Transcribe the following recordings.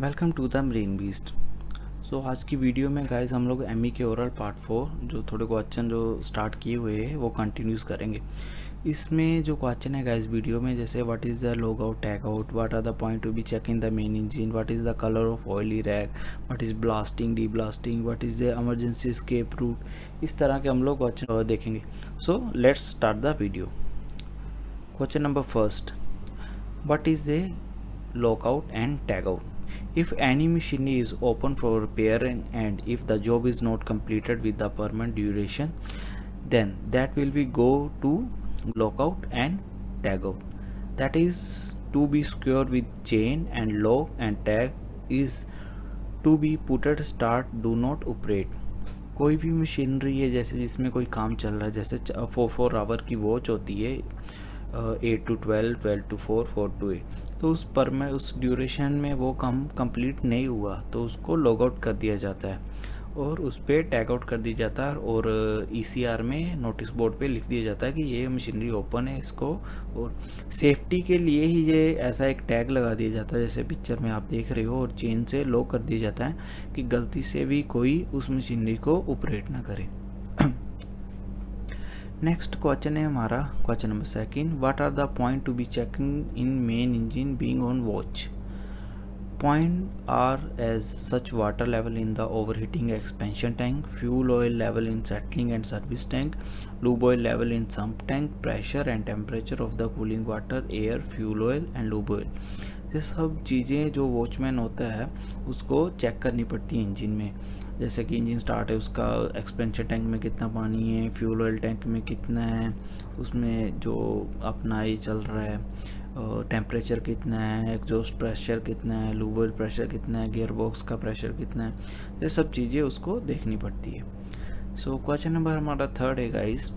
Welcome to the marine beast. So आज की video में गाइस हम लोग एमई के ओरल पार्ट 4 जो थोड़े क्वेश्चन जो स्टार्ट किए हुए हैं वो कंटिन्यूस करेंगे। इसमें जो क्वेश्चन है गाइस वीडियो में, जैसे what is the log out tag out, what are the point to be check in the main engine, what is the colour of oily rack, what is blasting de blasting, what is the emergency escape route, इस तरह के हम लोग question देखेंगे। So let's start the video. Question number first, what is a lockout and tagout? If any machinery is open for repairing and if the job is not completed with the permanent duration, then that will be go to lockout and tagout. That is to be secured with chain, and lock and tag is to be put at start, do not operate. कोई भी machinery है जैसे जिसमें कोई काम चल रहा है, जैसे 4 आवर की वॉच होती है, 8 to 12, 12 to 4, 4 to 8, तो उस पर में उस ड्यूरेशन में वो काम कंप्लीट नहीं हुआ तो उसको लॉग आउट कर दिया जाता है और उस पर टैग आउट कर दिया जाता है और ईसीआर में नोटिस बोर्ड पे लिख दिया जाता है कि ये मशीनरी ओपन है इसको। और सेफ्टी के लिए ही ये ऐसा एक टैग लगा दिया जाता है जैसे पिक्चर में आप देख रहे हो, और चेन से लॉक कर दिया जाता है कि गलती से भी कोई उस मशीनरी को ऑपरेट ना करे। नेक्स्ट क्वेश्चन है हमारा question number second, what are the point to be checking in main engine being on watch? Point are as such water level in the overheating expansion tank, fuel oil level in settling and service tank, lube oil level in sump tank, pressure and temperature of the cooling water, air, fuel oil and lube oil। ये सब चीज़ें जो watchman होता है उसको check करनी पड़ती है इंजन में। जैसे कि इंजन स्टार्ट है, उसका एक्सपेंशन टैंक में कितना पानी है, फ्यूल ऑयल टैंक में कितना है, उसमें जो अपना ये चल रहा है टेम्परेचर कितना है, एग्जॉस्ट प्रेशर कितना है, लूब ऑयल प्रेशर कितना है, गियर बॉक्स का प्रेशर कितना है, ये सब चीज़ें उसको देखनी पड़ती है। सो क्वेश्चन नंबर हमारा थर्ड है guys,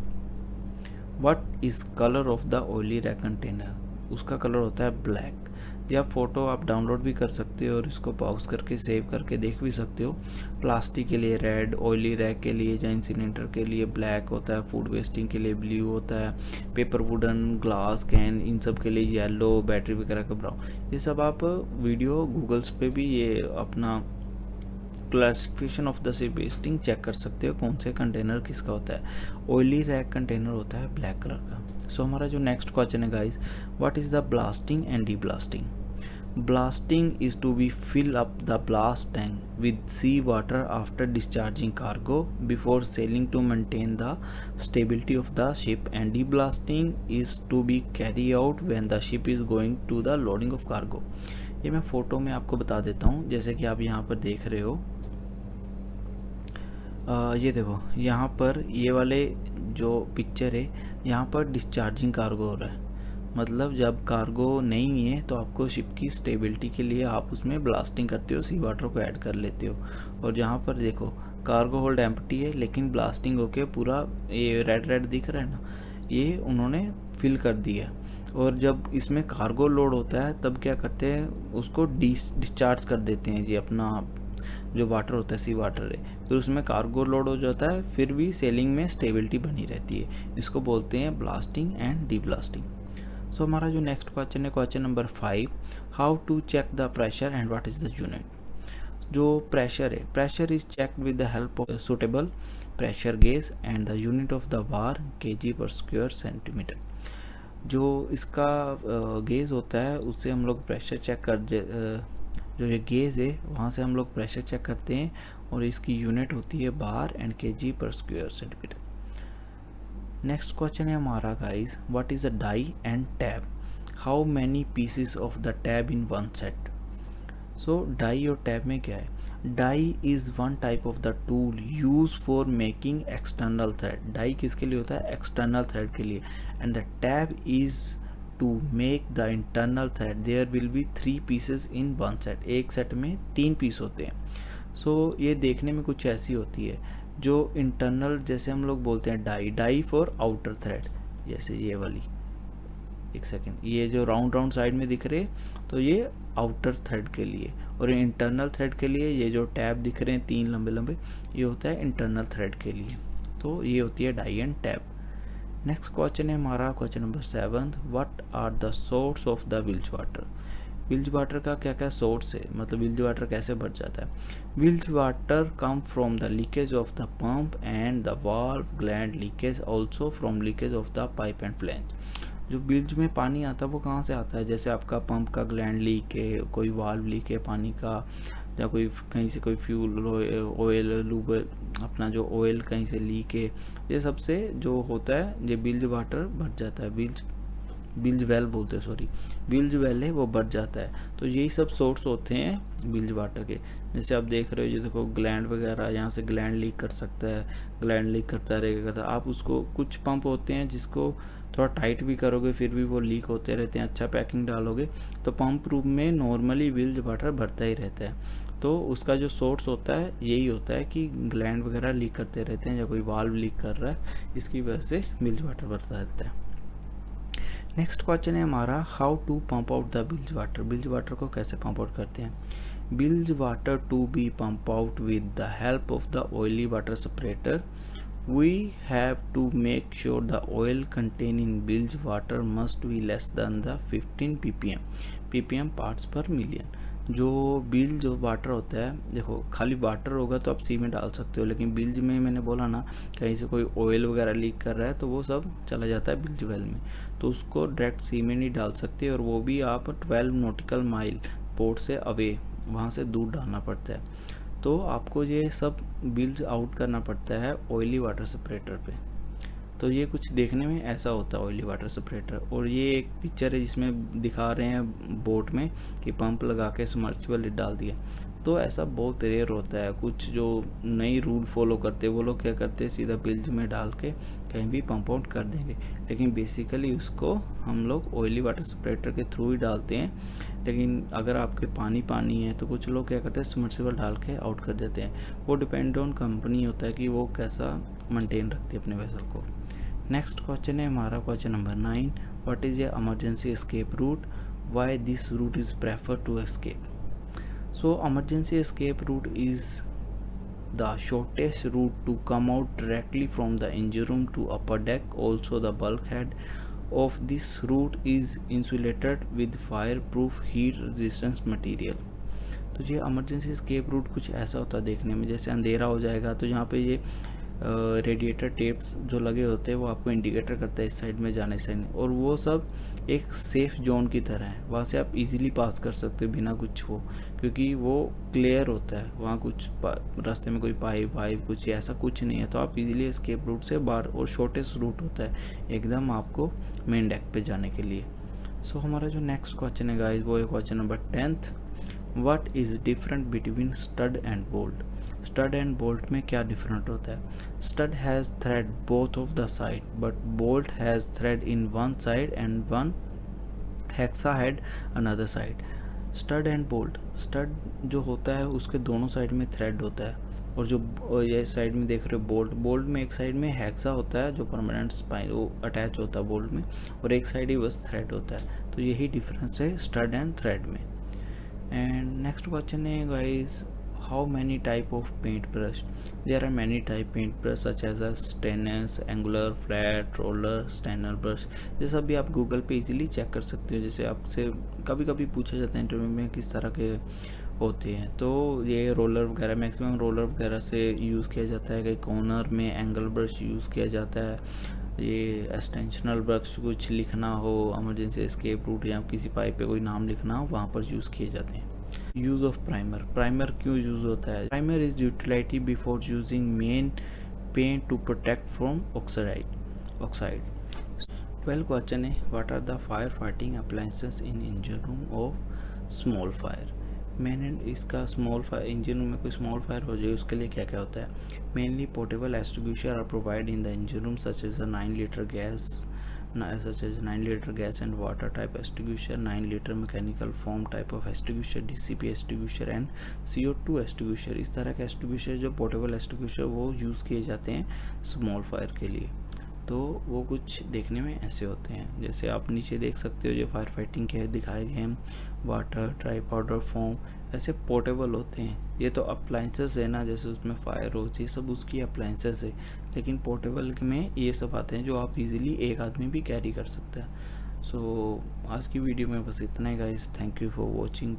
what is colour of the oily rack container? उसका कलर होता है ब्लैक। या फोटो आप डाउनलोड भी कर सकते हो और इसको पॉज करके सेव करके देख भी सकते हो। प्लास्टिक के लिए रेड, ऑयली रैक के लिए या इंसिनेटर के लिए ब्लैक होता है, फूड वेस्टिंग के लिए ब्लू होता है, पेपर, वुडन, ग्लास, कैन, इन सब के लिए येलो, बैटरी वगैरह का ब्राउन। ये सब आप वीडियो गूगल्स पे भी ये अपना classification of the ship wasting check कर सकते हो कौन से कंटेनर किसका होता है। ऑयली रैक कंटेनर होता है ब्लैक कलर का। सो हमारा जो नेक्स्ट क्वेश्चन है guys, what is the blasting and de blasting? Blasting is to be fill up the blast tank with sea water after discharging cargo before sailing to maintain the stability of the ship, and deblasting is to be carry out when the ship is going to the loading of cargo। ये मैं photo में आपको बता देता हूँ, जैसे कि आप यहाँ पर देख रहे हो, ये देखो यहाँ पर ये वाले जो पिक्चर है यहाँ पर डिस्चार्जिंग कार्गो हो रहा है, मतलब जब कार्गो नहीं है तो आपको शिप की स्टेबिलिटी के लिए आप उसमें ब्लास्टिंग करते हो, सी वाटर को ऐड कर लेते हो। और यहाँ पर देखो कार्गो होल्ड एम्प्टी है लेकिन ब्लास्टिंग होके पूरा ये रेड रेड दिख रहा है ना, ये उन्होंने फिल कर दिया। और जब इसमें कार्गो लोड होता है तब क्या करते हैं, उसको डिस्चार्ज कर देते हैं जी, अपना जो वाटर होता है सी वाटर है, फिर उसमें कार्गो लोड हो जाता है, फिर भी सेलिंग में स्टेबिलिटी बनी रहती है। इसको बोलते हैं blasting and de blasting. So हमारा जो नेक्स्ट क्वेश्चन है question number 5, how to check the pressure and what is the unit? जो प्रेशर है, pressure is checked with the help of suitable pressure gauge and the unit of the bar kg per square centimetre. जो इसका gauge होता है उससे हम लोग pressure check कर जो ये गेज है वहाँ से हम लोग प्रेशर चेक करते हैं और इसकी यूनिट होती है bar and kg per square centimetre. Next question है हमारा guys, what is a die and tap? How many pieces of the tap in one set? So die और टैब में क्या है? Die is one type of the tool use for making external thread. Die किसके लिए होता है? External thread के लिए। And the tap is to make the internal thread. There will B 3 pieces in one set. एक set में 3 piece होते हैं। सो ये देखने में कुछ ऐसी होती है, जो इंटरनल जैसे हम लोग बोलते हैं डाई फॉर आउटर थ्रेड, जैसे ये वाली, एक सेकेंड, ये जो राउंड राउंड साइड में दिख रहे तो ये आउटर थ्रेड के लिए, और इंटरनल थ्रेड के लिए ये जो टैब दिख रहे हैं 3 लंबे लंबे, ये होता है इंटरनल थ्रेड के लिए। तो ये होती है die and tab. Next question है हमारा question number 7, what are the source of the bilge water? Bilge water का क्या क्या सोर्स है, मतलब बिल्ज वाटर कैसे बढ़ जाता है। Bilge water come from the leakage of the pump and the valve gland leakage, also from leakage of the pipe and flange. जो बिल्ज में पानी आता है वो कहाँ से आता है, जैसे आपका पंप का ग्लैंड लीक है, कोई वाल्व लीक है पानी का, या कोई कहीं से कोई फ्यूल ऑयल लूब अपना जो ऑयल कहीं से लीक है, ये सबसे जो होता है ये बिल्ज वाटर बढ़ जाता है। बिल्ज वेल बोलते हैं, सॉरी, बिल्ज वेल है वो बढ़ जाता है। तो यही सब सोर्स होते हैं बिल्ज वाटर के। जैसे आप देख रहे हो, ये देखो ग्लैंड वगैरह, यहाँ से ग्लैंड लीक कर सकता है, ग्लैंड लीक करता रहेगा। आप उसको, कुछ पंप होते हैं जिसको थोड़ा टाइट भी करोगे फिर भी वो लीक होते रहते हैं, अच्छा पैकिंग डालोगे तो पंप रूम में नॉर्मली बिल्ज वाटर भरता ही रहता है। तो उसका जो सोर्स होता है यही होता है कि ग्लैंड वगैरह लीक करते रहते हैं या कोई वाल्व लीक कर रहा है, इसकी वजह से बिल्ज वाटर भरता रहता है। नेक्स्ट क्वेश्चन है हमारा, how to pump out the bilge water. Bilge water को कैसे पंप आउट करते हैं। Bilge water to be pump out with the help of the oily water separator, we have to make sure the oil contained in bilge water must be less than the 15 ppm parts per million। जो builds water होता है, देखो खाली water होगा तो आप सी में डाल सकते हो, लेकिन बिल्ज में मैंने बोला ना कहीं से कोई ऑयल वगैरह लीक कर रहा है तो वो सब चला जाता है बिल्ज वेल में, तो उसको डायरेक्ट सी में नहीं डाल सकते, और वो भी आप 12 नॉटिकल माइल पोर्ट से अवे, वहाँ से दूर डालना पड़ता है। तो आपको ये सब बिल्ज आउट करना पड़ता है ऑयली वाटर सेपरेटर पे। तो ये कुछ देखने में ऐसा होता है ऑयली वाटर सेपरेटर। और ये एक पिक्चर है जिसमें दिखा रहे हैं बोट में कि पंप लगा के सबमर्सिबल डाल दिया। तो ऐसा बहुत रेयर होता है। कुछ जो नई रूल फॉलो करते हैं वो लोग क्या करते हैं, सीधा बिल्ज में डाल के कहीं भी पंप आउट कर देंगे, लेकिन बेसिकली उसको हम लोग ऑयली वाटर सेपरेटर के थ्रू ही डालते हैं। लेकिन अगर आपके पानी है तो कुछ लोग क्या करते हैं सबमर्सिबल डाल के आउट कर देते हैं। वो डिपेंड ऑन कंपनी होता है कि वो कैसा मेंटेन रखती है अपने वेसल को। नेक्स्ट क्वेश्चन है हमारा question number 9, what is a emergency escape route, why this route is prefer to escape. So emergency escape route is the shortest route to come out directly from the engine room to upper deck. Also the bulkhead of this route is insulated with fireproof heat resistance material। तो ये emergency escape root कुछ ऐसा होता है देखने में, जैसे अंधेरा हो जाएगा तो यहाँ पे ये रेडिएटर टेप्स जो लगे होते हैं वो आपको इंडिकेटर करता है इस साइड में जाने से, और वो सब एक सेफ जोन की तरह है, वहाँ से आप इजीली पास कर सकते हो बिना कुछ हो, क्योंकि वो क्लियर होता है, वहाँ कुछ रास्ते में कोई पाइप वाइप कुछ ऐसा कुछ नहीं है, तो आप इजीली एस्केप रूट से बाहर, और शॉर्टेस्ट रूट होता है एकदम आपको मेन डेक पे जाने के लिए। सो हमारा जो नेक्स्ट क्वेश्चन है गाइस वो है question number 10, what is different between stud and bolt. Stud and bolt में क्या डिफरेंट होता है। Stud has thread both of the side but bolt has thread in one side and one hexa head another side. Stud and bolt, stud जो होता है उसके दोनों side में थ्रेड होता है, और जो ये साइड में देख रहे हो बोल्ट में एक साइड में हेक्सा होता है जो परमानेंट स्पाइन वो अटैच होता है बोल्ट में, और एक साइड ही बस थ्रेड होता है। तो यही डिफरेंस है स्टड एंड थ्रेड में। एंड नेक्स्ट क्वेश्चन है guys, how many type of paintbrush। there are many type paintbrush such as a stainless, angular, flat, roller, stainer brush। ये सब भी आप गूगल पे इजीली चेक कर सकते हो। जैसे आपसे कभी कभी पूछा जाता है इंटरव्यू में किस तरह के होते हैं, तो ये रोलर वगैरह मैक्सिमम रोलर वगैरह से यूज़ किया जाता है। कहीं कॉर्नर में एंगल ब्रश यूज़ किया जाता है। ये एक्सटेंशनल ब्रश कुछ लिखना हो, इमरजेंसी एस्केप रूट या किसी पाइप पे कोई नाम लिखना हो, वहाँ पर यूज़ किए जाते हैं। यूज ऑफ प्राइमर, प्राइमर क्यों यूज होता है। Primer is utility before using main paint to protect from oxide. 12 question है, what are the fire fighting appliances in engine room of small fire. मैंने इसका स्मॉल फायर, इंजन रूम में कोई small fire हो जाए उसके लिए क्या क्या होता है। Mainly portable extinguisher are provide in the engine room such as a 9 litre gas such as 9 liter gas and water type extinguisher, 9 liter mechanical foam type of extinguisher, DCP extinguisher and CO2 extinguisher। इस तरह के extinguisher जो portable extinguisher वो use किए जाते हैं small fire के लिए। तो वो कुछ देखने में ऐसे होते हैं, जैसे आप नीचे देख सकते हो जो फायर फाइटिंग के दिखाए गए हैं, वाटर, ड्राई पाउडर, फोम, ऐसे पोर्टेबल होते हैं। ये तो अप्लाइंसेस है ना, जैसे उसमें फायर होती है सब उसकी अप्लाइंसेस है, लेकिन पोर्टेबल में ये सब आते हैं जो आप इजीली एक आदमी भी कैरी कर सकता है। सो आज की वीडियो में बस इतना ही guys, thank you for watching.